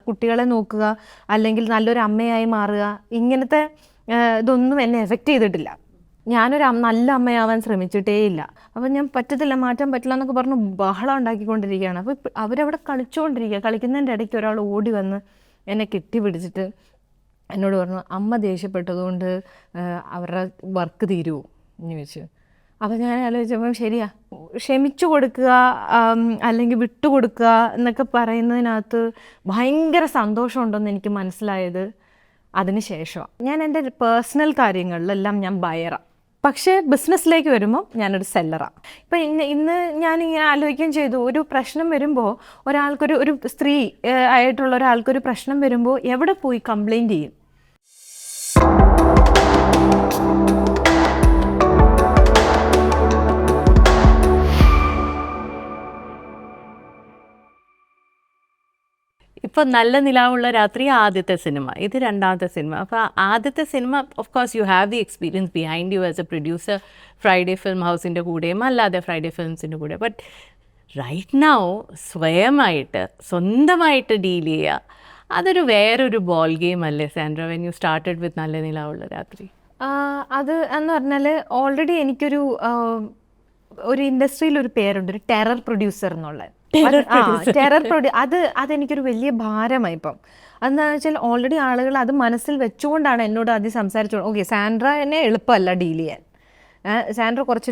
കുട്ടികളെ നോക്കുക, അല്ലെങ്കിൽ നല്ലൊരു അമ്മയായി മാറുക, ഇങ്ങനത്തെ ഇതൊന്നും എന്നെ എഫക്റ്റ് ചെയ്തിട്ടില്ല. ഞാനൊരു നല്ല അമ്മയാവാൻ ശ്രമിച്ചിട്ടേ ഇല്ല. അപ്പം ഞാൻ പറ്റത്തില്ല, മാറ്റാൻ പറ്റില്ല എന്നൊക്കെ പറഞ്ഞ് ബഹളം ഉണ്ടാക്കിക്കൊണ്ടിരിക്കുകയാണ്. അപ്പോൾ അവരവിടെ കളിച്ചുകൊണ്ടിരിക്കുക. കളിക്കുന്നതിൻ്റെ ഇടയ്ക്ക് ഒരാൾ ഓടി വന്ന് എന്നെ കെട്ടിപ്പിടിച്ചിട്ട് എന്നോട് പറഞ്ഞു, അമ്മ ദേഷ്യപ്പെട്ടതുകൊണ്ട് അവരുടെ വർക്ക് തീരുമോ എന്ന് ചോദിച്ചു. അപ്പോൾ ഞാൻ ആലോചിച്ചപ്പം ശരിയാ, ക്ഷമിച്ചു കൊടുക്കുക അല്ലെങ്കിൽ വിട്ടുകൊടുക്കുക എന്നൊക്കെ പറയുന്നതിനകത്ത് ഭയങ്കര സന്തോഷമുണ്ടെന്ന് എനിക്ക് മനസ്സിലായത് അതിന് ശേഷമാണ്. ഞാൻ എൻ്റെ പേഴ്സണൽ കാര്യങ്ങളിലെല്ലാം ഞാൻ ബയറാണ്, പക്ഷേ ബിസിനസ്സിലേക്ക് വരുമ്പോൾ ഞാനൊരു സെല്ലറാണ്. ഇപ്പം ഇന്ന് ഞാനിങ്ങനെ ആലോചിക്കുകയും ചെയ്തു, ഒരു പ്രശ്നം വരുമ്പോൾ ഒരു സ്ത്രീ ആയിട്ടുള്ള ഒരാൾക്കൊരു പ്രശ്നം വരുമ്പോൾ എവിടെ പോയി കംപ്ലയിൻറ്റ് ചെയ്യും? ഇപ്പോൾ നല്ല നിലാവുള്ള രാത്രി ആദ്യത്തെ സിനിമ, ഇത് രണ്ടാമത്തെ സിനിമ. അപ്പോൾ ആദ്യത്തെ സിനിമ of course you have the experience behind you as a producer, Friday film ഹൗസിൻ്റെ കൂടെയും അല്ലാതെ ഫ്രൈഡേ ഫിലിംസിൻ്റെ കൂടെ. ബട്ട് റൈറ്റ് നൗ സ്വന്തമായിട്ട് ഡീൽ ചെയ്യുക, അതൊരു വേറൊരു ബോൾ ഗെയിം അല്ലേ Sandra, when you started with Nalla Nilavulla രാത്രി? അത് എന്ന് പറഞ്ഞാൽ ഓൾറെഡി എനിക്കൊരു ഇൻഡസ്ട്രിയിൽ ഒരു പേരുണ്ട്, ഒരു ടെറർ പ്രൊഡ്യൂസർ എന്നുള്ള. അതെനിക്കൊരു വലിയ ഭാരമായി ഇപ്പം. അതെന്താണെന്ന് വെച്ചാൽ ഓൾറെഡി ആളുകൾ അത് മനസ്സിൽ വെച്ചുകൊണ്ടാണ് എന്നോട് ആദ്യം സംസാരിച്ചോളൂ. ഓക്കെ, സാൻഡ്ര എന്നെ എളുപ്പമല്ല ഡീൽ ചെയ്യാൻ, സാൻഡ്ര കുറച്ച്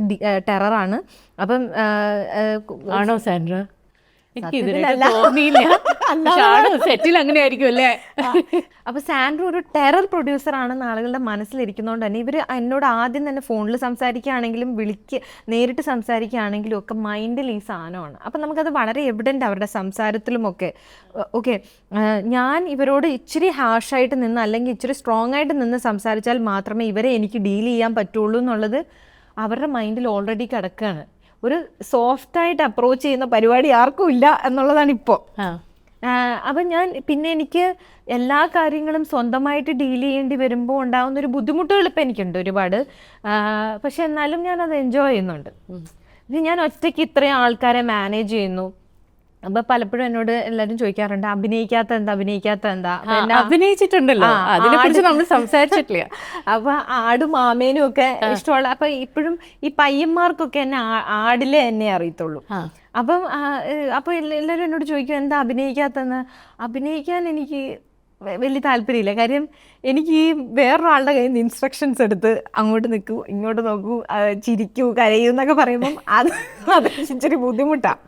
ടെററാണ്. അപ്പം ആണോ സാൻഡ്ര? സെറ്റിൽ അങ്ങനെ ആയിരിക്കും അല്ലേ? അപ്പൊ സാൻഡ്ര ഒരു ടെറർ പ്രൊഡ്യൂസർ ആണെന്ന് ആളുകളുടെ മനസ്സിലിരിക്കുന്നതുകൊണ്ട് തന്നെ ഇവർ എന്നോട് ആദ്യം തന്നെ ഫോണിൽ സംസാരിക്കുകയാണെങ്കിലും നേരിട്ട് സംസാരിക്കുകയാണെങ്കിലും ഒക്കെ മൈൻഡിൽ ഈ സാധനമാണ്. അപ്പം നമുക്കത് വളരെ എവിഡൻ്റ് അവരുടെ സംസാരത്തിലുമൊക്കെ. ഓക്കെ, ഞാൻ ഇവരോട് ഇച്ചിരി ഹാഷായിട്ട് നിന്ന് അല്ലെങ്കിൽ ഇച്ചിരി സ്ട്രോങ് ആയിട്ട് നിന്ന് സംസാരിച്ചാൽ മാത്രമേ ഇവരെ എനിക്ക് ഡീൽ ചെയ്യാൻ പറ്റുള്ളൂ എന്നുള്ളത് അവരുടെ മൈൻഡിൽ ഓൾറെഡി കിടക്കുകയാണ്. ഒരു സോഫ്റ്റായിട്ട് അപ്രോച്ച് ചെയ്യുന്ന പരിപാടി ആർക്കും ഇല്ല എന്നുള്ളതാണ് ഇപ്പോൾ. അപ്പം എനിക്ക് എല്ലാ കാര്യങ്ങളും സ്വന്തമായിട്ട് ഡീൽ ചെയ്യേണ്ടി വരുമ്പോൾ ഉണ്ടാകുന്നൊരു ബുദ്ധിമുട്ടുകൾ ഇപ്പം എനിക്കുണ്ട് ഒരുപാട്. പക്ഷെ എന്നാലും ഞാനത് എൻജോയ് ചെയ്യുന്നുണ്ട്. ഞാൻ ഒറ്റയ്ക്ക് ഇത്രയും ആൾക്കാരെ മാനേജ് ചെയ്യുന്നു. അപ്പോൾ പലപ്പോഴും എന്നോട് എല്ലാവരും ചോദിക്കാറുണ്ട്, അഭിനയിക്കാത്ത എന്താ? അഭിനയിച്ചിട്ടുണ്ടല്ലോ, അതിനെക്കുറിച്ച് നമ്മൾ സംസാരിച്ചിട്ടില്ല. അപ്പോൾ ആടും മാമേനും ഒക്കെ ഇഷ്ടമുള്ള, അപ്പം ഇപ്പോഴും ഈ പയ്യന്മാർക്കൊക്കെ എന്നെ ആടിലെ എന്നെ അറിയത്തുള്ളൂ. അപ്പം എല്ലാവരും എന്നോട് ചോദിക്കും, എന്താ അഭിനയിക്കാത്തെന്ന്. അഭിനയിക്കാൻ എനിക്ക് വലിയ താല്പര്യമില്ല. കാര്യം എനിക്ക് ഈ വേറൊരാളുടെ കയ്യിൽ നിന്ന് ഇൻസ്ട്രക്ഷൻസ് എടുത്ത് അങ്ങോട്ട് നിൽക്കൂ, ഇങ്ങോട്ട് നോക്കൂ, ചിരിക്കൂ, കരയൂ എന്നൊക്കെ പറയുമ്പം അത് ഇച്ചിരി ബുദ്ധിമുട്ടാണ്.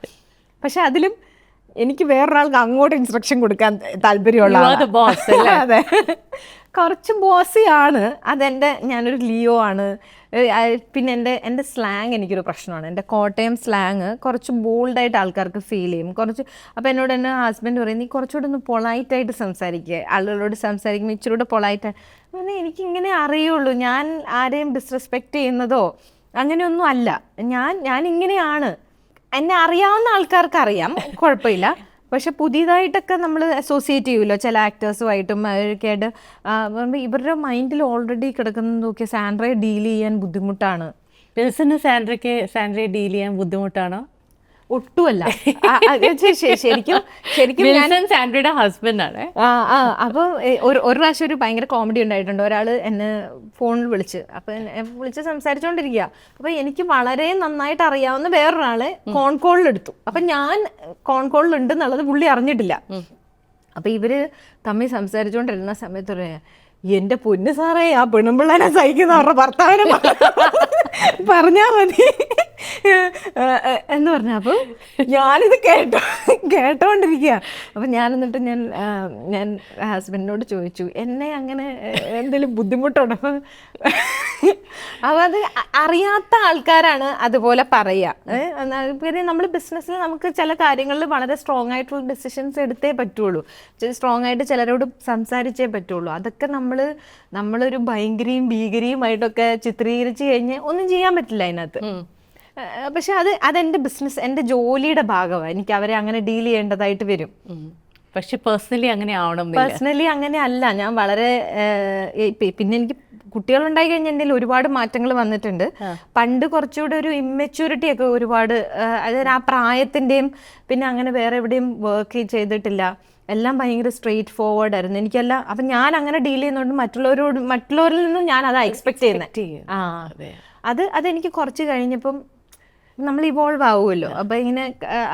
പക്ഷെ അതിലും എനിക്ക് വേറൊരാൾക്ക് അങ്ങോട്ട് ഇൻസ്ട്രക്ഷൻ കൊടുക്കാൻ താല്പര്യമുള്ള, അതെ, കുറച്ച് ബോസിയാണ്. ഞാനൊരു ലിയോ ആണ്. പിന്നെ എൻ്റെ സ്ലാങ് എനിക്കൊരു പ്രശ്നമാണ്. എൻ്റെ കോട്ടയം സ്ലാങ് കുറച്ച് ബോൾഡായിട്ട് ആൾക്കാർക്ക് ഫീൽ ചെയ്യും കുറച്ച്. അപ്പോൾ എന്നോട് എൻ്റെ ഹസ്ബൻഡ് പറയും, നീ കുറച്ചുകൂടെ ഒന്ന് പൊളൈറ്റായിട്ട് സംസാരിക്കുക, ആളുകളോട് സംസാരിക്കുമ്പോൾ ഇച്ചിരി കൂടെ പൊളൈറ്റായി. പിന്നെ എനിക്കിങ്ങനെ അറിയുള്ളൂ, ഞാൻ ആരെയും ഡിസ്റെസ്പെക്റ്റ് ചെയ്യുന്നതോ അങ്ങനെയൊന്നും അല്ല. ഞാൻ ഇങ്ങനെയാണ്. എന്നെ അറിയാവുന്ന ആൾക്കാർക്ക് അറിയാം, കുഴപ്പമില്ല. പക്ഷെ പുതിയതായിട്ടൊക്കെ നമ്മൾ അസോസിയേറ്റ് ചെയ്യുമല്ലോ ചില ആക്ടേഴ്സുമായിട്ടും ഒക്കെ ആയിട്ട്. ഇവരുടെ മൈൻഡിൽ ഓൾറെഡി കിടക്കുന്നത് നോക്കിയാൽ സാൻഡ്രയെ ഡീൽ ചെയ്യാൻ ബുദ്ധിമുട്ടാണ്. സാൻഡ്രയെ ഡീൽ ചെയ്യാൻ ബുദ്ധിമുട്ടാണോ? ഒട്ടുമല്ല. ശരിക്കും ഞാൻ സാൻഡ്രയുടെ ഹസ്ബൻഡാണ്. അപ്പം ഒരു പ്രാവശ്യം ഒരു ഭയങ്കര കോമഡി ഉണ്ടായിട്ടുണ്ട്. ഒരാൾ എന്നെ ഫോണിൽ വിളിച്ച് സംസാരിച്ചുകൊണ്ടിരിക്കുക. അപ്പം എനിക്ക് വളരെ നന്നായിട്ട് അറിയാവുന്ന വേറൊരാളെ കോൺ കോളിലെടുത്തു. അപ്പം ഞാൻ കോൺ കോളിലുണ്ട് എന്നുള്ളത് പുള്ളി അറിഞ്ഞിട്ടില്ല. അപ്പം ഇവര് തമ്മിൽ സംസാരിച്ചുകൊണ്ടിരുന്ന സമയത്ത് എൻ്റെ പൊന്നു സാറേ, ആ പെണ്ണുമ്പിള്ളേനെ സഹിക്കുന്ന അവരുടെ ഭർത്താവിനെ പറഞ്ഞാൽ മതി എന്ന് പറഞ്ഞു. അപ്പം ഞാനിത് കേട്ടോണ്ടിരിക്കുക. അപ്പം ഞാൻ ഹസ്ബൻഡിനോട് ചോദിച്ചു, എന്നെ അങ്ങനെ എന്തെങ്കിലും ബുദ്ധിമുട്ടുണ്ടോ? അപ്പം അത് അറിയാത്ത ആൾക്കാരാണ് അതുപോലെ പറയുക. പിന്നെ നമ്മൾ ബിസിനസ്സിൽ നമുക്ക് ചില കാര്യങ്ങളിൽ വളരെ സ്ട്രോങ് ആയിട്ടുള്ള ഡിസിഷൻസ് എടുത്തേ പറ്റുള്ളൂ, സ്ട്രോങ് ആയിട്ട് ചിലരോട് സംസാരിച്ചേ പറ്റുള്ളൂ. അതൊക്കെ നമ്മളൊരു ഭീകരിയുമായിട്ടൊക്കെ ചിത്രീകരിച്ച് കഴിഞ്ഞ് ഒന്നും ചെയ്യാൻ പറ്റില്ല അതിനകത്ത്. പക്ഷെ അതെൻ്റെ ബിസിനസ്, എൻ്റെ ജോലിയുടെ ഭാഗമാണ്. എനിക്ക് അവരെ അങ്ങനെ ഡീൽ ചെയ്യേണ്ടതായിട്ട് വരും. പക്ഷെ പേഴ്സണലി അങ്ങനെ ആവണം. പേഴ്സണലി അങ്ങനെ അല്ല. ഞാൻ വളരെ പിന്നെ എനിക്ക് കുട്ടികളുണ്ടായി കഴിഞ്ഞാൽ എൻ്റെ ഒരുപാട് മാറ്റങ്ങൾ വന്നിട്ടുണ്ട്. പണ്ട് കുറച്ചുകൂടെ ഒരു ഇമ്മെച്യൂരിറ്റി ഒക്കെ ഒരുപാട്, അതായത് ആ പ്രായത്തിൻ്റെയും പിന്നെ അങ്ങനെ വേറെ എവിടെയും വർക്ക് ചെയ്തിട്ടില്ല. എല്ലാം ഭയങ്കര സ്ട്രെയിറ്റ് ഫോർവേഡ് ആയിരുന്നു എനിക്കെല്ലാം. അപ്പം ഞാൻ അങ്ങനെ ഡീൽ ചെയ്യുന്നതുകൊണ്ട് മറ്റുള്ളവരിൽ നിന്നും ഞാൻ അതാ എക്സ്പെക്ട് ചെയ്യുന്നത്. അതെനിക്ക് കുറച്ച് കഴിഞ്ഞപ്പം നമ്മൾ ഇവോൾവ് ആവുമല്ലോ. അപ്പം ഇങ്ങനെ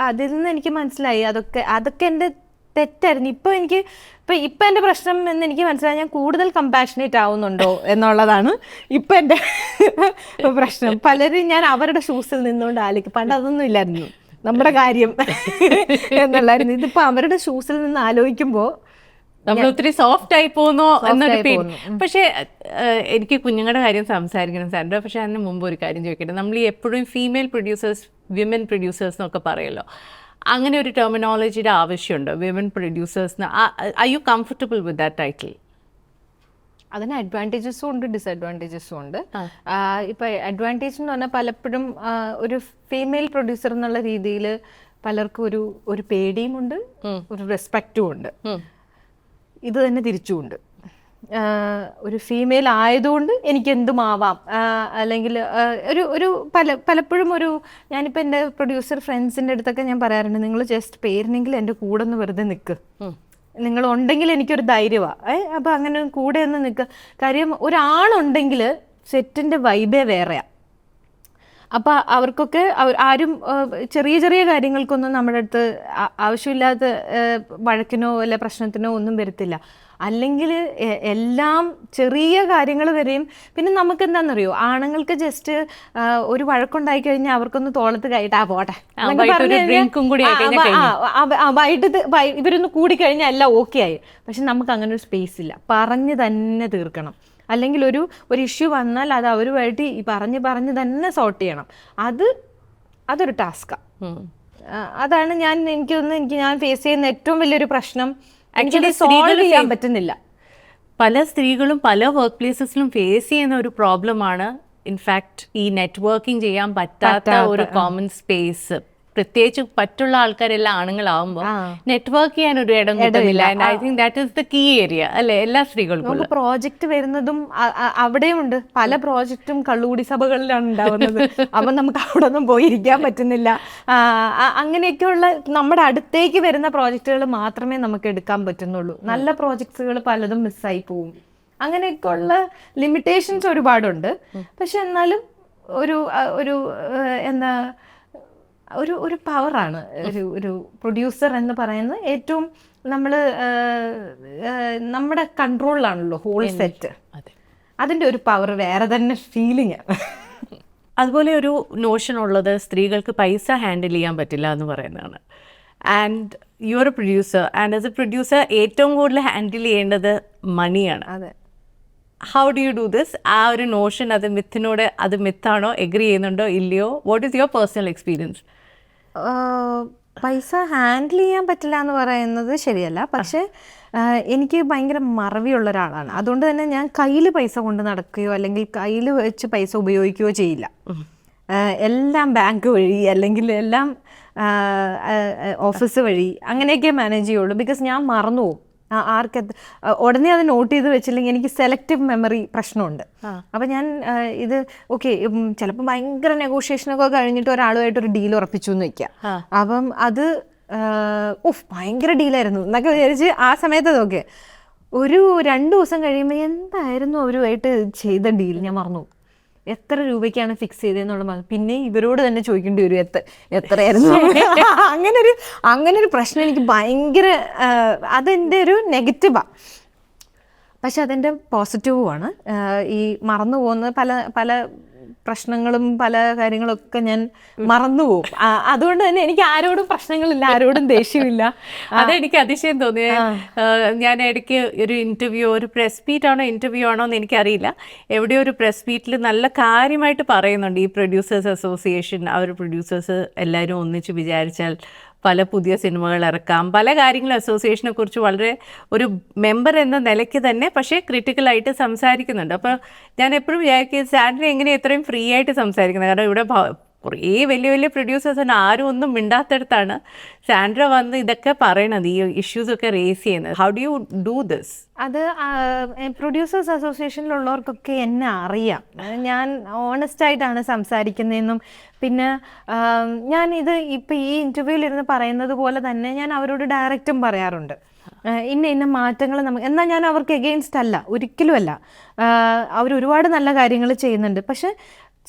അതിൽ നിന്ന് എനിക്ക് മനസ്സിലായി അതൊക്കെ എൻ്റെ തെറ്റായിരുന്നു. ഇപ്പം എൻ്റെ പ്രശ്നം എന്ന് എനിക്ക് മനസ്സിലായി, ഞാൻ കൂടുതൽ കമ്പാഷനേറ്റ് ആവുന്നുണ്ടോ എന്നുള്ളതാണ് ഇപ്പം എൻ്റെ പ്രശ്നം. പലരും ഞാൻ അവരുടെ ഷൂസിൽ നിന്നുകൊണ്ട് ആലോചിക്കും. പണ്ട് അതൊന്നും ഇല്ലായിരുന്നു, നമ്മുടെ കാര്യം എന്നുള്ളായിരുന്നു. ഇതിപ്പോൾ അവരുടെ ഷൂസിൽ നിന്ന് ആലോചിക്കുമ്പോൾ നമ്മൾ ഒത്തിരി സോഫ്റ്റ് ആയി പോകുന്നോ എന്നൊരു പേടി. പക്ഷേ എനിക്ക് കുഞ്ഞുങ്ങളുടെ കാര്യം സംസാരിക്കണം സാൻഡ്ര. പക്ഷെ അതിന് മുമ്പ് ഒരു കാര്യം ചോദിക്കട്ടെ, നമ്മൾ ഈ എപ്പോഴും ഫീമെയിൽ പ്രൊഡ്യൂസേഴ്സ്, വിമൻ പ്രൊഡ്യൂസേഴ്സ് എന്നൊക്കെ പറയുമല്ലോ, അങ്ങനെ ഒരു ടെർമിനോളജിയുടെ ആവശ്യമുണ്ടോ വിമൻ പ്രൊഡ്യൂസേഴ്സിന്? Are you comfortable with that title? അതിന് അഡ്വാൻറ്റേജസും ഉണ്ട് ഡിസഡ്വാൻറ്റേജസും ഉണ്ട്. ഇപ്പം അഡ്വാൻറ്റേജ് എന്ന് പറഞ്ഞാൽ പലപ്പോഴും ഒരു ഫീമെയിൽ പ്രൊഡ്യൂസർ എന്നുള്ള രീതിയിൽ പലർക്കും ഒരു പേടിയുമുണ്ട്, ഒരു റെസ്പെക്റ്റും ഉണ്ട്. ഇത് തന്നെ തിരിച്ചുമുണ്ട്. ഒരു ഫീമെയിൽ ആയതുകൊണ്ട് എനിക്ക് എന്തുമാവാം, അല്ലെങ്കിൽ പലപ്പോഴും ഞാനിപ്പോൾ എൻ്റെ പ്രൊഡ്യൂസർ ഫ്രണ്ട്സിൻ്റെ അടുത്തൊക്കെ ഞാൻ പറയാറുണ്ട്, നിങ്ങൾ ജസ്റ്റ് പേരിനെങ്കിൽ എൻ്റെ കൂടെ ഒന്ന് വെറുതെ നിൽക്ക്, നിങ്ങളുണ്ടെങ്കിൽ എനിക്കൊരു ധൈര്യമാണ്. അപ്പോൾ അങ്ങനെ കൂടെ ഒന്ന് നിൽക്കുക. കാര്യം ഒരാളുണ്ടെങ്കിൽ സെറ്റിൻ്റെ വൈബേ വേറെയാണ്. അപ്പോൾ അവർക്കൊക്കെ ആരും ചെറിയ ചെറിയ കാര്യങ്ങൾക്കൊന്നും നമ്മുടെ അടുത്ത് ആവശ്യമില്ലാത്ത വഴക്കിനോ അല്ല പ്രശ്നത്തിനോ ഒന്നും വരത്തില്ല. അല്ലെങ്കിൽ എല്ലാം ചെറിയ കാര്യങ്ങൾ വരെയും. പിന്നെ നമുക്ക് എന്താണെന്നറിയോ, ആണുങ്ങൾക്ക് ജസ്റ്റ് ഒരു വഴക്കുണ്ടായി കഴിഞ്ഞാൽ അവർക്കൊന്ന് തോളത്ത് കയറ്റാ പോട്ടെ വൈകിട്ട് ഇവരൊന്ന് കൂടിക്കഴിഞ്ഞാൽ എല്ലാം ഓക്കെ ആയി. പക്ഷെ നമുക്ക് അങ്ങനെ ഒരു സ്പേസ് ഇല്ല, പറഞ്ഞ് തന്നെ തീർക്കണം. അല്ലെങ്കിൽ ഒരു ഇഷ്യൂ വന്നാൽ അത് അവരുമായിട്ട് ഈ പറഞ്ഞ് തന്നെ സോർട്ട് ചെയ്യണം. അതൊരു ടാസ്കാണ്. അതാണ് ഞാൻ ഫേസ് ചെയ്യുന്ന ഏറ്റവും വലിയൊരു പ്രശ്നം. ആക്ച്വലി സോൾവ് ചെയ്യാൻ പറ്റുന്നില്ല. പല സ്ത്രീകളും പല വർക്ക് പ്ലേസസിലും ഫേസ് ചെയ്യുന്ന ഒരു പ്രോബ്ലമാണ് ഇൻഫാക്ട് ഈ നെറ്റ്വർക്കിംഗ് ചെയ്യാൻ പറ്റാത്ത ഒരു കോമൺ സ്പേസ്. പ്രത്യേകിച്ച് മറ്റുള്ള ആൾക്കാരെല്ലാം ആണുങ്ങളാവുമ്പോൾ നെറ്റ്വർക്ക് ചെയ്യാൻ ഒരു ഇടം കിട്ടുന്നില്ല. I think that is the key area അല്ലേ എല്ലാ സ്ത്രീകൾക്കും. പ്രോജക്റ്റ് വരുന്നതും അവിടെയുണ്ട്. പല പ്രോജക്റ്റും കള്ളുകൂടി സഭകളിലാണ് ഉണ്ടാവുന്നത്. അപ്പം നമുക്ക് അവിടെ ഒന്നും പോയിരിക്കാൻ പറ്റുന്നില്ല. അങ്ങനെയൊക്കെയുള്ള നമ്മുടെ അടുത്തേക്ക് വരുന്ന പ്രോജക്റ്റുകൾ മാത്രമേ നമുക്ക് എടുക്കാൻ പറ്റുന്നുള്ളൂ. നല്ല പ്രോജക്ട്സുകൾ പലതും മിസ്സായി പോവും. അങ്ങനെയൊക്കെയുള്ള ലിമിറ്റേഷൻസ് ഒരുപാടുണ്ട്. പക്ഷെ എന്നാലും ഒരു എന്താ ഒരു പവറാണ് ഒരു പ്രൊഡ്യൂസർ എന്ന് പറയുന്നത്. ഏറ്റവും നമ്മുടെ കൺട്രോളിലാണല്ലോ ഹോൾ സെറ്റ്. അതിൻ്റെ ഒരു പവർ വേറെ തന്നെ ഫീലിംഗ്. അതുപോലെ ഒരു നോഷൻ ഉള്ളത് സ്ത്രീകൾക്ക് പൈസ ഹാൻഡിൽ ചെയ്യാൻ പറ്റില്ല എന്ന് പറയുന്നതാണ്. And you are A producer, and as a producer ഏറ്റവും കൂടുതൽ ഹാൻഡിൽ ചെയ്യേണ്ടത് മണിയാണ്. അതെ. How do you do this? ആ ഒരു നോഷൻ അത് മിത്താണോ, എഗ്രി ചെയ്യുന്നുണ്ടോ ഇല്ലയോ? What is your personal experience? പൈസ ഹാൻഡിൽ ചെയ്യാൻ പറ്റില്ല എന്ന് പറയുന്നത് ശരിയല്ല. പക്ഷേ എനിക്ക് ഭയങ്കര മറവിയുള്ള ഒരാളാണ്. അതുകൊണ്ട് തന്നെ ഞാൻ കയ്യിൽ പൈസ കൊണ്ട് നടക്കുകയോ അല്ലെങ്കിൽ കയ്യിൽ വെച്ച് പൈസ ഉപയോഗിക്കുകയോ ചെയ്യില്ല. എല്ലാം ബാങ്ക് വഴി അല്ലെങ്കിൽ എല്ലാം ഓഫീസ് വഴി അങ്ങനെയൊക്കെ മാനേജ് ചെയ്യുള്ളൂ. ബിക്കോസ് ഞാൻ മറന്നു പോകും. ഉടനെ അത് നോട്ട് ചെയ്ത് വെച്ചില്ലെങ്കിൽ എനിക്ക് സെലക്റ്റീവ് മെമ്മറി പ്രശ്നമുണ്ട്. അപ്പം ഞാൻ ഇത് ചിലപ്പോൾ ഭയങ്കര നെഗോഷിയേഷനൊക്കെ കഴിഞ്ഞിട്ട് ഒരാളുമായിട്ടൊരു ഡീൽ ഉറപ്പിച്ചു എന്ന് വെക്കാം. അപ്പം അത് ഭയങ്കര ഡീലായിരുന്നു എന്നൊക്കെ വിചാരിച്ച് ആ സമയത്ത് നോക്കെ ഒരു 2 ദിവസം കഴിയുമ്പോൾ എന്തായിരുന്നു അവരുമായിട്ട് ചെയ്ത ഡീൽ ഞാൻ മറന്നു. എത്ര രൂപയ്ക്കാണ് ഫിക്സ് ചെയ്തതെന്നുള്ള പിന്നെ ഇവരോട് തന്നെ ചോദിക്കേണ്ടി വരും എത്രയായിരുന്നു. അങ്ങനൊരു പ്രശ്നം എനിക്ക് ഭയങ്കര അതെൻ്റെ ഒരു നെഗറ്റീവാണ്. പക്ഷെ അതെൻ്റെ പോസിറ്റീവുമാണ്. ഈ മറന്നു പോകുന്നത് പല പ്രശ്നങ്ങളും പല കാര്യങ്ങളൊക്കെ ഞാൻ മറന്നുപോകും. അതുകൊണ്ട് തന്നെ എനിക്ക് ആരോടും പ്രശ്നങ്ങളില്ല, ആരോടും ദേഷ്യമില്ല. അതെനിക്ക് അതിശയം തോന്നിയ ഞാൻ ഇടയ്ക്ക് ഒരു ഇൻ്റർവ്യൂ, ഒരു പ്രസ് മീറ്റ് ആണോ എന്ന് എനിക്കറിയില്ല, എവിടെയോ ഒരു പ്രസ് മീറ്റിൽ നല്ല കാര്യമായിട്ട് പറയുന്നുണ്ട് ഈ പ്രൊഡ്യൂസേഴ്സ് അസോസിയേഷൻ, അവർ പ്രൊഡ്യൂസേഴ്സ് എല്ലാവരും ഒന്നിച്ച് വിചാരിച്ചാൽ പല പുതിയ സിനിമകൾ ഇറക്കാം, പല കാര്യങ്ങളും അസോസിയേഷനെ കുറിച്ച് വളരെ ഒരു മെമ്പർ എന്ന നിലയ്ക്ക് തന്നെ പക്ഷേ ക്രിട്ടിക്കലായിട്ട് സംസാരിക്കുന്നുണ്ട്. അപ്പോൾ ഞാൻ എപ്പോഴും വിചാരിക്കും സാൻഡ്ര എങ്ങനെ എത്രയും ഫ്രീ ആയിട്ട് സംസാരിക്കുന്നത്? കാരണം ഇവിടെ കുറേ വലിയ പ്രൊഡ്യൂസേഴ്സിന് ആരും ഒന്നും മിണ്ടാത്തടത്താണ് സാൻഡ്ര വന്ന് ഇതൊക്കെ പറയണത്, ഈ ഇഷ്യൂസൊക്കെ റേസ് ചെയ്യുന്നത്. How do you do this? അത് പ്രൊഡ്യൂസേഴ്സ് അസോസിയേഷനിലുള്ളവർക്കൊക്കെ എന്നെ അറിയാം. ഞാൻ ഓണസ്റ്റായിട്ടാണ് സംസാരിക്കുന്നതെന്നും പിന്നെ ഞാൻ ഇത് ഇപ്പം ഈ ഇൻ്റർവ്യൂവിലിരുന്ന് പറയുന്നത് പോലെ തന്നെ ഞാൻ അവരോട് ഡയറക്റ്റും പറയാറുണ്ട്. ഇന്ന മാറ്റങ്ങൾ നമുക്ക്, എന്നാൽ ഞാൻ അവർക്ക് എഗെയിൻസ്റ്റ് അല്ല, ഒരിക്കലും അല്ല. അവർ ഒരുപാട് നല്ല കാര്യങ്ങൾ ചെയ്യുന്നുണ്ട്. പക്ഷെ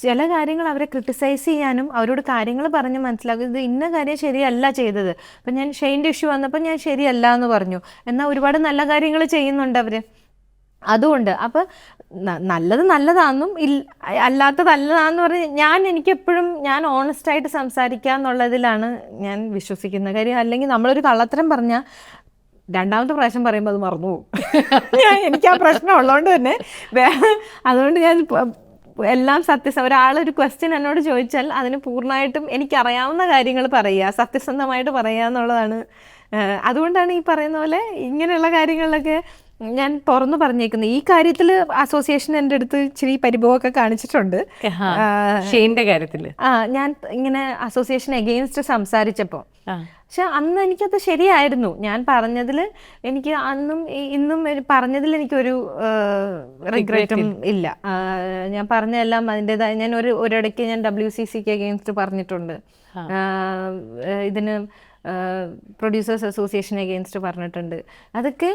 ചില കാര്യങ്ങൾ അവരെ ക്രിട്ടിസൈസ് ചെയ്യാനും അവരോട് കാര്യങ്ങൾ പറഞ്ഞ് മനസ്സിലാക്കും, ഇത് ഇന്ന കാര്യം ശരിയല്ല ചെയ്തത്. അപ്പം ഞാൻ ഷെയിൻ്റെ ഇഷ്യൂ വന്നപ്പോൾ ഞാൻ ശരിയല്ല എന്ന് പറഞ്ഞു. എന്നാൽ ഒരുപാട് നല്ല കാര്യങ്ങൾ ചെയ്യുന്നുണ്ട് അവർ. അതുകൊണ്ട് അപ്പോൾ നല്ലത് നല്ലതാണെന്നും അല്ലാത്തതല്ലതാണെന്ന് പറഞ്ഞ് എനിക്കെപ്പോഴും ഞാൻ ഓണസ്റ്റായിട്ട് സംസാരിക്കുക എന്നുള്ളതിലാണ് ഞാൻ വിശ്വസിക്കുന്ന കാര്യം. അല്ലെങ്കിൽ നമ്മളൊരു കള്ളത്തരം പറഞ്ഞാൽ രണ്ടാമത്തെ പ്രാവശ്യം പറയുമ്പോൾ അത് മറന്നു പോകും. എനിക്ക് ആ പ്രശ്നം ഉള്ളതുകൊണ്ട് തന്നെ അതുകൊണ്ട് ഞാൻ എല്ലാം ഒരാളൊരു ക്വസ്റ്റ്യൻ എന്നോട് ചോദിച്ചാൽ അതിന് പൂർണ്ണമായിട്ടും എനിക്കറിയാവുന്ന കാര്യങ്ങൾ പറയുക, സത്യസന്ധമായിട്ട് പറയുക എന്നുള്ളതാണ്. അതുകൊണ്ടാണ് ഈ പറയുന്ന പോലെ ഇങ്ങനെയുള്ള കാര്യങ്ങളിലൊക്കെ ഞാൻ തുറന്നു പറഞ്ഞേക്കുന്നത്. ഈ കാര്യത്തിൽ അസോസിയേഷൻ എൻ്റെ അടുത്ത് ഇച്ചിരി പരിഭവമൊക്കെ കാണിച്ചിട്ടുണ്ട് ഷെയിൻ്റെ കാര്യത്തിൽ. ഞാൻ ഇങ്ങനെ അസോസിയേഷൻ എഗെയിൻസ്റ്റ് സംസാരിച്ചപ്പോൾ. പക്ഷെ അന്ന് എനിക്കത് ശരിയായിരുന്നു. ഞാൻ പറഞ്ഞതിൽ എനിക്ക് അന്നും ഇന്നും പറഞ്ഞതിൽ എനിക്കൊരു റിഗ്രറ്റും ഇല്ല. ഞാൻ പറഞ്ഞതെല്ലാം അതിൻ്റെതായ, ഞാൻ ഒരിടയ്ക്ക് ഞാൻ WCCക്ക് എഗെയിൻസ്റ്റ് പറഞ്ഞിട്ടുണ്ട്, ഇതിന് പ്രൊഡ്യൂസേഴ്സ് അസോസിയേഷൻ എഗെയിൻസ്റ്റ് പറഞ്ഞിട്ടുണ്ട്. അതൊക്കെ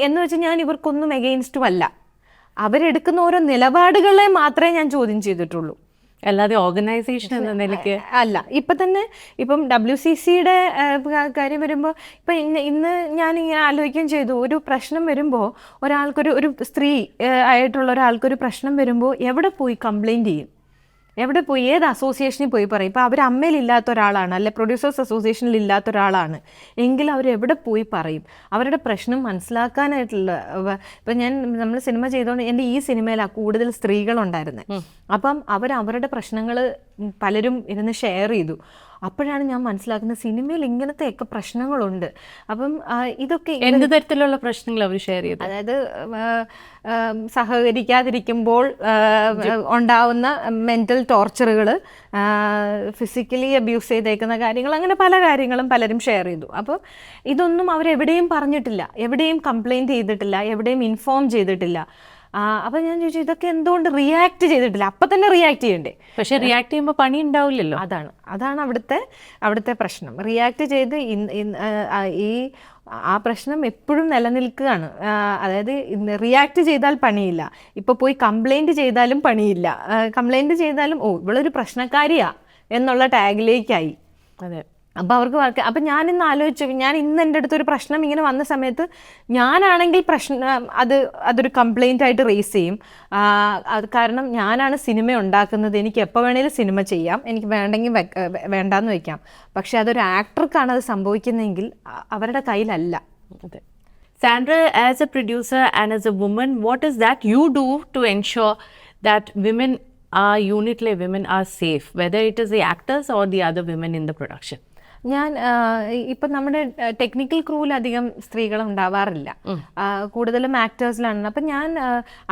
എന്ന് വെച്ചാൽ ഞാൻ ഇവർക്കൊന്നും എഗെയിൻസ്റ്റും അല്ല. അവരെടുക്കുന്ന ഓരോ നിലപാടുകളെ മാത്രമേ ഞാൻ ചോദ്യം ചെയ്തിട്ടുള്ളൂ, അല്ലാതെ ഓർഗനൈസേഷൻ എന്ന നിലയ്ക്ക് അല്ല. ഇപ്പം WCCയുടെ കാര്യം വരുമ്പോൾ ഇപ്പം ഇന്ന് ഞാനിങ്ങനെ ആലോചിക്കുകയും ചെയ്തു, ഒരു പ്രശ്നം വരുമ്പോൾ ഒരു സ്ത്രീ ആയിട്ടുള്ള ഒരാൾക്കൊരു പ്രശ്നം വരുമ്പോൾ എവിടെ പോയി കംപ്ലൈൻറ്റ് ചെയ്യും, എവിടെ പോയി, ഏത് അസോസിയേഷനിൽ പോയി പറയും? ഇപ്പോൾ അവർ അമ്മയിലില്ലാത്ത ഒരാളാണ്, അല്ലെ പ്രൊഡ്യൂസേഴ്സ് അസോസിയേഷനിൽ ഇല്ലാത്ത ഒരാളാണ് എങ്കിൽ അവരെവിടെ പോയി പറയും? അവരുടെ പ്രശ്നം മനസ്സിലാക്കാനായിട്ടുള്ള ഇപ്പം നമ്മൾ സിനിമ ചെയ്തുകൊണ്ട് എൻ്റെ ഈ സിനിമയിലാണ് കൂടുതൽ സ്ത്രീകളുണ്ടായിരുന്നത്. അപ്പം അവരുടെ പ്രശ്നങ്ങൾ പലരും ഇരുന്ന് ഷെയർ ചെയ്തു. അപ്പോഴാണ് ഞാൻ മനസ്സിലാക്കുന്നത് സിനിമയിൽ ഇങ്ങനത്തെയൊക്കെ പ്രശ്നങ്ങളുണ്ട്. അപ്പം ഇതൊക്കെ എന്ത് തരത്തിലുള്ള പ്രശ്നങ്ങൾ അവർ ഷെയർ ചെയ്തു? അതായത് സഹകരിക്കാതിരിക്കുമ്പോൾ ഉണ്ടാവുന്ന മെൻ്റൽ ടോർച്ചറുകൾ, ഫിസിക്കലി അബ്യൂസ് ചെയ്തേക്കുന്ന കാര്യങ്ങൾ, അങ്ങനെ പല കാര്യങ്ങളും പലരും ഷെയർ ചെയ്തു. അപ്പോൾ ഇതൊന്നും അവരെവിടെയും പറഞ്ഞിട്ടില്ല, എവിടെയും കംപ്ലയിൻറ്റ് ചെയ്തിട്ടില്ല, എവിടെയും ഇൻഫോം ചെയ്തിട്ടില്ല. അപ്പം ഞാൻ ചോദിച്ചു ഇതൊക്കെ എന്തുകൊണ്ട് റിയാക്ട് ചെയ്തിട്ടില്ല? അപ്പം തന്നെ റിയാക്ട് ചെയ്യണ്ടേ? പക്ഷെ റിയാക്ട് ചെയ്യുമ്പോൾ പണി ഉണ്ടാവില്ലല്ലോ. അതാണ് അവിടുത്തെ പ്രശ്നം. റിയാക്ട് ചെയ്ത് ആ പ്രശ്നം എപ്പോഴും നിലനിൽക്കുകയാണ്. അതായത് റിയാക്ട് ചെയ്താൽ പണിയില്ല, ഇപ്പോൾ പോയി കംപ്ലൈൻറ്റ് ചെയ്താലും പണിയില്ല. കംപ്ലൈൻറ്റ് ചെയ്താലും ഇവളൊരു പ്രശ്നക്കാരിയാ എന്നുള്ള ടാഗിലേക്കായി. അതെ. അപ്പോൾ അവർക്ക് അപ്പം ഞാനിന്ന് ആലോചിച്ചു, ഞാൻ ഇന്ന് എൻ്റെ അടുത്തൊരു പ്രശ്നം ഇങ്ങനെ വന്ന സമയത്ത് ഞാനാണെങ്കിൽ അതൊരു കംപ്ലൈൻ്റ് ആയിട്ട് റേസ് ചെയ്യും. കാരണം ഞാനാണ് സിനിമ ഉണ്ടാക്കുന്നത്, എനിക്ക് എപ്പോൾ വേണേലും സിനിമ ചെയ്യാം, എനിക്ക് വേണ്ടെങ്കിൽ വേണ്ടാന്ന് വയ്ക്കാം. പക്ഷെ അതൊരു ആക്ടർക്കാണ് അത് സംഭവിക്കുന്നതെങ്കിൽ അവരുടെ കയ്യിലല്ല. അതെ. Sandra, as a producer and as a woman, what is that you do to ensure that women യൂണിറ്റിലെ women are safe, whether it is the actors or the other women in the production? ഞാൻ ഇപ്പം നമ്മുടെ technical ക്രൂവിൽ അധികം സ്ത്രീകൾ ഉണ്ടാവാറില്ല, കൂടുതലും ആക്ടേഴ്സിലാണ്. അപ്പം ഞാൻ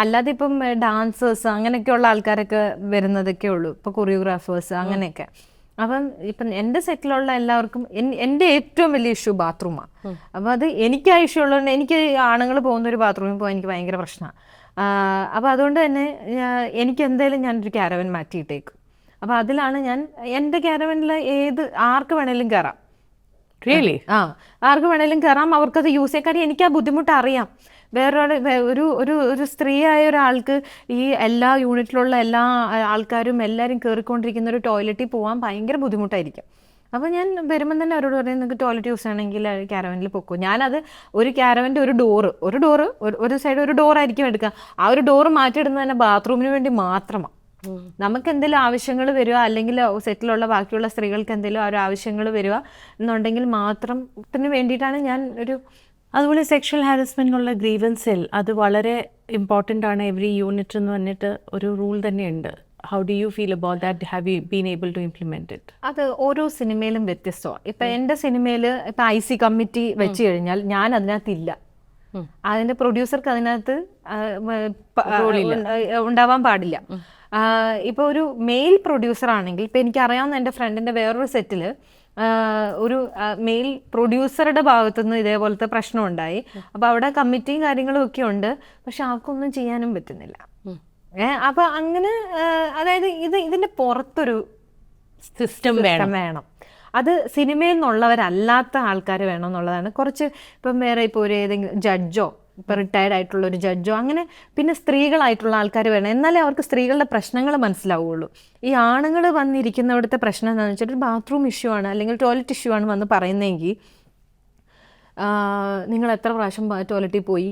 അല്ലാതെ ഇപ്പം ഡാൻസേഴ്സ് അങ്ങനെയൊക്കെയുള്ള ആൾക്കാരൊക്കെ വരുന്നതൊക്കെ ഉള്ളൂ, ഇപ്പോൾ കൊറിയോഗ്രാഫേഴ്സ് അങ്ങനെയൊക്കെ. അപ്പം ഇപ്പം എൻ്റെ സെറ്റിലുള്ള എല്ലാവർക്കും എൻ്റെ ഏറ്റവും വലിയ ഇഷ്യൂ ബാത്റൂമാണ്. അപ്പോൾ അത് എനിക്ക് ആ ഇഷ്യൂ ഉള്ളതുകൊണ്ട് എനിക്ക് ആണുങ്ങൾ പോകുന്ന ഒരു ബാത്റൂമിൽ പോകാൻ എനിക്ക് ഭയങ്കര പ്രശ്നമാണ്. അപ്പോൾ അതുകൊണ്ട് തന്നെ എനിക്ക് എന്തായാലും ഞാനൊരു ക്യാരവൻ മാറ്റിയിട്ടേക്കും. അപ്പോൾ അതിലാണ് ഞാൻ എൻ്റെ ക്യാരവനിൽ ആർക്ക് വേണേലും കയറാം. റിയലി? ആർക്ക് വേണേലും കയറാം, അവർക്കത് യൂസ് ചെയ്യാൻ. കാര്യം എനിക്ക് ആ ബുദ്ധിമുട്ട് അറിയാം. ഒരു സ്ത്രീയായ ഒരാൾക്ക് ഈ എല്ലാ യൂണിറ്റിലുള്ള എല്ലാ ആൾക്കാരും എല്ലാവരും കയറിക്കൊണ്ടിരിക്കുന്ന ഒരു ടോയ്ലറ്റിൽ പോകാൻ ഭയങ്കര ബുദ്ധിമുട്ടായിരിക്കും. അപ്പോൾ ഞാൻ വരുമ്പം തന്നെ അവരോട് പറയും നിങ്ങൾക്ക് ടോയ്ലറ്റ് യൂസ് ചെയ്യണമെങ്കിൽ ക്യാരവനിൽ പൊക്കും. ഞാനത് ഒരു ക്യാരവൻ്റെ ഒരു സൈഡ് ഒരു ഡോറായിരിക്കും എടുക്കുക. ആ ഒരു ഡോറ് മാറ്റിയിടുന്നത് തന്നെ ബാത്റൂമിന് വേണ്ടി മാത്രമാണ്. നമുക്ക് എന്തെങ്കിലും ആവശ്യങ്ങൾ വരിക, അല്ലെങ്കിൽ സെറ്റിലുള്ള ബാക്കിയുള്ള സ്ത്രീകൾക്ക് എന്തെങ്കിലും ആ ഒരു ആവശ്യങ്ങൾ വരിക എന്നുണ്ടെങ്കിൽ മാത്രത്തിന് വേണ്ടിയിട്ടാണ് ഞാൻ അതുപോലെ സെക്ഷൽ ഹാരസ്മെൻറ്റിനുള്ള ഗ്രീവൻസിൽ അത് വളരെ ഇമ്പോർട്ടൻ്റ് ആണ്. എവറി യൂണിറ്റ് എന്ന് പറഞ്ഞിട്ട് ഒരു റൂൾ തന്നെയുണ്ട്. How do you feel about that? Have you been able to implement it? അത് ഓരോ സിനിമയിലും വ്യത്യസ്തമാണ്. ഇപ്പം എൻ്റെ സിനിമയിൽ ഇപ്പം IC കമ്മിറ്റി വെച്ച് കഴിഞ്ഞാൽ ഞാൻ അതിനകത്തില്ല, അതിൻ്റെ പ്രൊഡ്യൂസർക്ക് അതിനകത്ത് ഉണ്ടാവാൻ പാടില്ല. ഇപ്പോൾ ഒരു മെയിൽ പ്രൊഡ്യൂസർ ആണെങ്കിൽ, ഇപ്പം എനിക്കറിയാവുന്ന എൻ്റെ ഫ്രണ്ടിൻ്റെ വേറൊരു സെറ്റിൽ ഒരു മെയിൽ പ്രൊഡ്യൂസറുടെ ഭാഗത്തുനിന്ന് ഇതേപോലത്തെ പ്രശ്നം ഉണ്ടായി. അപ്പോൾ അവിടെ കമ്മിറ്റിയും കാര്യങ്ങളും ഒക്കെ ഉണ്ട്, പക്ഷെ ആർക്കൊന്നും ചെയ്യാനും പറ്റുന്നില്ല. അപ്പോൾ അങ്ങനെ, അതായത് ഇതിൻ്റെ പുറത്തൊരു സിസ്റ്റം വേണം. അത് സിനിമയിൽ നിന്നുള്ളവരല്ലാത്ത ആൾക്കാർ വേണമെന്നുള്ളതാണ്. കുറച്ച് ഇപ്പം വേറെ ഇപ്പോൾ ഒരു ഏതെങ്കിലും ജഡ്ജോ, ഇപ്പോൾ റിട്ടയർഡ് ആയിട്ടുള്ള ഒരു ജഡ്ജോ, അങ്ങനെ പിന്നെ സ്ത്രീകളായിട്ടുള്ള ആൾക്കാർ വേണം. എന്നാലേ അവർക്ക് സ്ത്രീകളുടെ പ്രശ്നങ്ങൾ മനസ്സിലാവുകയുള്ളൂ. ഈ ആണുങ്ങൾ വന്നിരിക്കുന്നവിടുത്തെ പ്രശ്നം എന്താണെന്ന് വെച്ചാൽ ഒരു ബാത്റൂം ഇഷ്യൂ ആണ് അല്ലെങ്കിൽ ടോയ്ലറ്റ് ഇഷ്യൂ ആണ് വന്ന് പറയുന്നതെങ്കിൽ നിങ്ങൾ എത്ര പ്രാവശ്യം ടോയ്ലറ്റിൽ പോയി,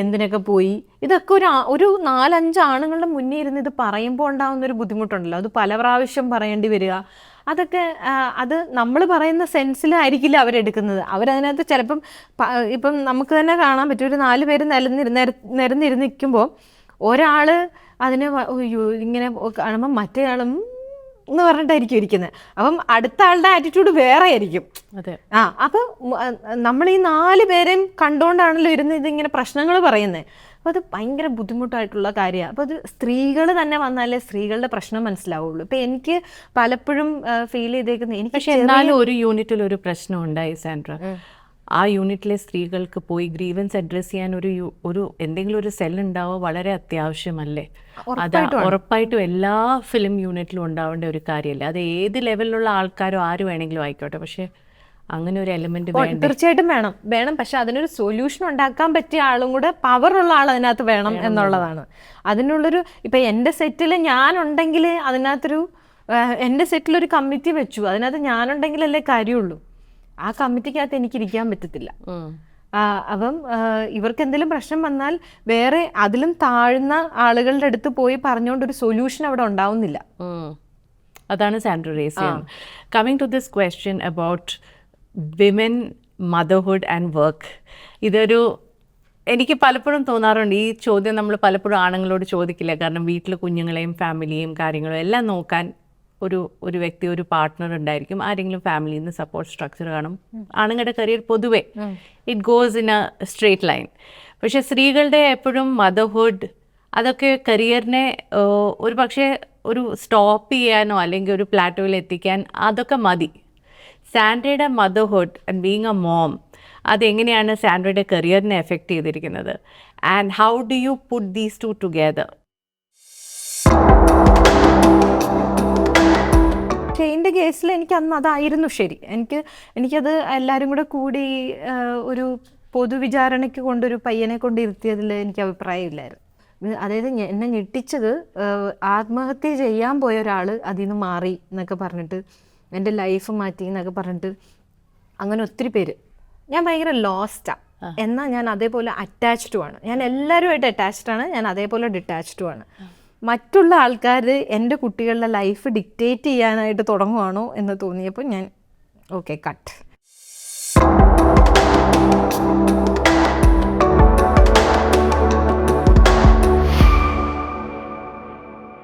എന്തിനൊക്കെ പോയി, ഇതൊക്കെ ഒരു 4-5 ആണുങ്ങളുടെ മുന്നേ ഇരുന്ന് ഇത് പറയുമ്പോൾ ഉണ്ടാകുന്നൊരു ബുദ്ധിമുട്ടുണ്ടല്ലോ, അത് പല പ്രാവശ്യം പറയേണ്ടി വരിക. അതൊക്കെ അത് നമ്മൾ പറയുന്ന സെൻസിലായിരിക്കില്ല അവരെടുക്കുന്നത്. അവരതിനകത്ത് ചിലപ്പം ഇപ്പം നമുക്ക് തന്നെ കാണാൻ പറ്റും, ഒരു 4 പേര് നിരന്നിരുന്നിരിക്കുമ്പോൾ ഒരാൾ അതിനെ ഇങ്ങനെ കാണുമ്പോൾ മറ്റേ ആളും എന്ന് പറഞ്ഞിട്ടായിരിക്കും ഇരിക്കുന്നത്. അപ്പം അടുത്ത ആളുടെ ആറ്റിറ്റ്യൂഡ് വേറെ ആയിരിക്കും. അതെ. അപ്പം നമ്മൾ ഈ 4 പേരെയും കണ്ടുകൊണ്ടാണല്ലോ ഇരുന്ന് ഇതിങ്ങനെ പ്രശ്നങ്ങൾ പറയുന്നത്. അപ്പോൾ അത് ഭയങ്കര ബുദ്ധിമുട്ടായിട്ടുള്ള കാര്യമാണ്. അപ്പോൾ അത് സ്ത്രീകൾ തന്നെ വന്നാലേ സ്ത്രീകളുടെ പ്രശ്നം മനസ്സിലാവുള്ളൂ. ഇപ്പം എനിക്ക് പലപ്പോഴും ഫീൽ ചെയ്തേക്കുന്നത്, എനിക്ക് പക്ഷെ എന്നാലും ഒരു യൂണിറ്റിൽ ഒരു പ്രശ്നം ഉണ്ടായി സാൻഡ്ര. ആ യൂണിറ്റിലെ സ്ത്രീകൾക്ക് പോയി ഗ്രീവൻസ് അഡ്രസ്സ് ചെയ്യാൻ ഒരു എന്തെങ്കിലും ഒരു സെൽ ഉണ്ടാവുക വളരെ അത്യാവശ്യമല്ലേ? അത് ഉറപ്പായിട്ടും എല്ലാ ഫിലിം യൂണിറ്റിലും ഉണ്ടാവേണ്ട ഒരു കാര്യമല്ലേ? അത് ഏത് ലെവലിലുള്ള ആൾക്കാരോ ആര് വേണമെങ്കിലും ആയിക്കോട്ടെ, പക്ഷെ അങ്ങനെ ഒരു എലിമെന്റ് തീർച്ചയായിട്ടും വേണം. പക്ഷെ അതിനൊരു സൊല്യൂഷൻ ഉണ്ടാക്കാൻ പറ്റിയ ആളും കൂടെ പവറുള്ള ആൾ അതിനകത്ത് വേണം എന്നുള്ളതാണ്. അതിനുള്ളൊരു ഇപ്പം എൻ്റെ സെറ്റിൽ ഞാനുണ്ടെങ്കിൽ അതിനകത്തൊരു എൻ്റെ സെറ്റിലൊരു കമ്മിറ്റി വെച്ചു, അതിനകത്ത് ഞാനുണ്ടെങ്കിലല്ലേ കാര്യമുള്ളൂ. ആ കമ്മിറ്റിക്കകത്ത് എനിക്കിരിക്കാൻ പറ്റത്തില്ല. അപ്പം ഇവർക്ക് എന്തെങ്കിലും പ്രശ്നം വന്നാൽ വേറെ അതിലും താഴ്ന്ന ആളുകളുടെ അടുത്ത് പോയി പറഞ്ഞുകൊണ്ട് ഒരു സൊല്യൂഷൻ അവിടെ ഉണ്ടാവുന്നില്ല. അതാണ് സാൻഡ്ര റേസ് ചെയ്യുന്നത്. Coming to this question about women, motherhood and work, എനിക്ക് പലപ്പോഴും തോന്നാറുണ്ട് ഈ ചോദ്യം നമ്മൾ പലപ്പോഴും ആണുങ്ങളോട് ചോദിക്കില്ല. കാരണം വീട്ടിൽ കുഞ്ഞുങ്ങളെയും ഫാമിലിയും കാര്യങ്ങളും എല്ലാം നോക്കാൻ ഒരു വ്യക്തി, ഒരു പാർട്ട്ണർ ഉണ്ടായിരിക്കും, ആരെങ്കിലും ഫാമിലിയിൽ നിന്ന് സപ്പോർട്ട് സ്ട്രക്ചർ കാണും. ആണുങ്ങളുടെ കരിയർ പൊതുവെ it goes in A straight line. പക്ഷെ സ്ത്രീകളുടെ എപ്പോഴും മദർഹുഡ് അതൊക്കെ കരിയറിനെ ഒരു പക്ഷേ ഒരു സ്റ്റോപ്പ് ചെയ്യാനോ അല്ലെങ്കിൽ ഒരു പ്ലാറ്റോയിൽ എത്തിക്കാൻ അതൊക്കെ മതി. സാൻഡ്രയുടെ motherhood and being a mom, അതെങ്ങനെയാണ് സാൻഡ്രയുടെ കരിയറിനെ എഫക്റ്റ് ചെയ്തിരിക്കുന്നത്? And how do you put these two together? പക്ഷേ എൻ്റെ കേസിൽ എനിക്ക് അന്ന് അതായിരുന്നു ശരി. എനിക്കത് എല്ലാവരും കൂടി ഒരു പൊതുവിചാരണയ്ക്ക് കൊണ്ടൊരു പയ്യനെ കൊണ്ട് ഇരുത്തിയതിൽ എനിക്ക് അഭിപ്രായമില്ലായിരുന്നു. അതായത് എന്നെ ഞെട്ടിച്ചത് ആത്മഹത്യ ചെയ്യാൻ പോയ ഒരാൾ അതിൽ നിന്ന് മാറി എന്നൊക്കെ പറഞ്ഞിട്ട്, എൻ്റെ ലൈഫ് മാറ്റി എന്നൊക്കെ പറഞ്ഞിട്ട് അങ്ങനെ ഒത്തിരി പേര്. ഞാൻ ഭയങ്കര ലോസ്റ്റാണ്. എന്നാൽ ഞാൻ അതേപോലെ അറ്റാച്ച്ഡുമാണ്. ഞാൻ എല്ലാവരുമായിട്ട് അറ്റാച്ച്ഡാണ്, ഞാൻ അതേപോലെ ഡിറ്റാച്ച്ഡുമാണ്. മറ്റുള്ള ആൾക്കാർ എൻ്റെ കുട്ടികളുടെ ലൈഫ് ഡിക്റ്റേറ്റ് ചെയ്യാനായിട്ട് തുടങ്ങുവാണോ എന്ന് തോന്നിയപ്പോൾ ഞാൻ ഓക്കെ കട്ട്.